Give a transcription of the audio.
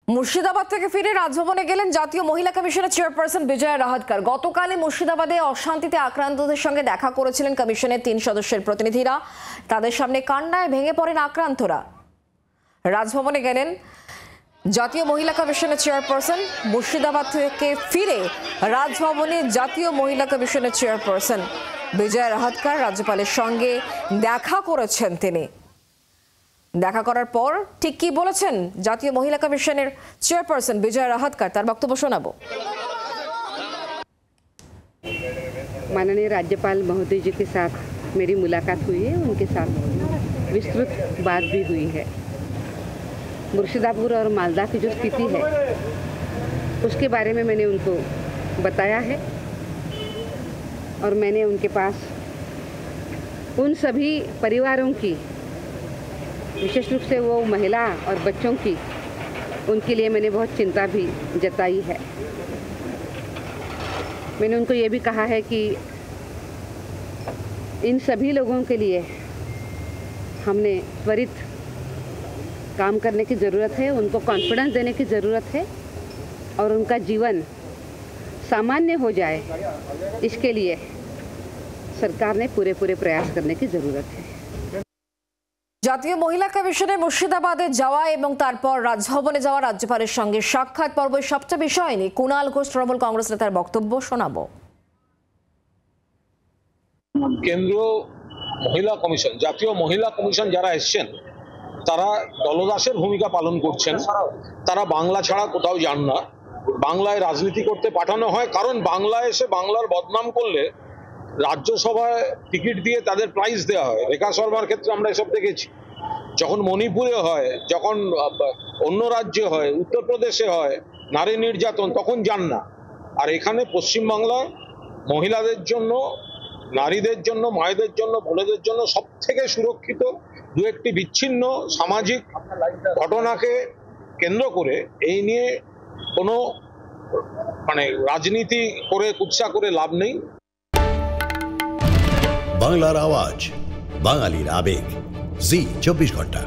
মুর্শিদাবাদ থেকে ফিরে রাজভবনে গেলেন জাতীয় মহিলা কমিশনের চেয়ারপারসন বিজয়া রাহাতকার। গতকালই মুর্শিদাবাদে অশান্তিতে আক্রান্তদের সঙ্গে দেখা করেছিলেন কমিশনের 3 সদস্যের প্রতিনিধিরা। তাদের সামনে কান্নায় ভেঙে পড়েন আক্রান্তরা। রাজভবনে গেলেন জাতীয় মহিলা কমিশনের চেয়ারপারসন। মুর্শিদাবাদ থেকে ফিরে রাজভবনে জাতীয় মহিলা কমিশনের চেয়ারপারসন বিজয়া রাহাতকার রাজ্যপালের সঙ্গে দেখা করেছেন। তিনি দেখা করার পর ঠিক কি বলেছেন জাতীয় মহিলা কমিশনের চেয়ারপারসন বিজয়া রাহাতকার, তার বক্তব্য শোনাবো। माननीय राज्यपाल महोदय जी के साथ मेरी मुलाकात हुई है, उनके साथ विस्तृत बात भी हुई है। मुर्शिदाबाद और मालदा की जो स्थिति है उसके बारे में मैंने उनको बताया है और मैंने उनके पास उन सभी परिवारों की, विशेष रूप से वो महिला और बच्चों की, उनके लिए मैंने बहुत चिंता भी जताई है। मैंने उनको ये भी कहा है कि इन सभी लोगों के लिए हमने त्वरित काम करने की ज़रूरत है, उनको कॉन्फिडेंस देने की ज़रूरत है और उनका जीवन सामान्य हो जाए, इसके लिए सरकार ने पूरे प्रयास करने की ज़रूरत है। জাতীয় মহিলা কমিশনের মুর্শিদাবাদে যাওয়া এবং তারপর রাজভবনে যাওয়া রাজ্যপালের সঙ্গে সাক্ষাৎ পর্বের সবচেয়ে বিষয় নিয়ে কুণাল ঘোষ তৃণমূল কংগ্রেস নেতার বক্তব্য শোনাবো। কেন্দ্রীয় মহিলা কমিশন, জাতীয় মহিলা কমিশন যারা এসছেন তারা দলদাসের ভূমিকা পালন করছেন। তারা বাংলা ছাড়া কোথাও যান না। বাংলায় রাজনীতি করতে পাঠানো হয়, কারণ বাংলায় এসে বাংলার বদনাম করলে রাজ্যসভায় টিকিট দিয়ে তাদের প্রাইজ দেওয়া হয়। রেখা শর্মার ক্ষেত্রে আমরা এসব দেখেছি। যখন মণিপুরে হয়, যখন অন্য রাজ্যে হয়, উত্তরপ্রদেশে হয় নারী নির্যাতন, তখন যান না। আর এখানে পশ্চিমবাংলায় মহিলাদের জন্য, নারীদের জন্য, মায়েদের জন্য, বোনেদের জন্য সব থেকে সুরক্ষিত দু একটি বিচ্ছিন্ন সামাজিক ঘটনাকে কেন্দ্র করে এই নিয়ে কোনো রাজনীতি করে কুৎসা করে লাভ নেই। বাংলার আওয়াজ, বাঙালির আবেগ, জি 24 ঘন্টা।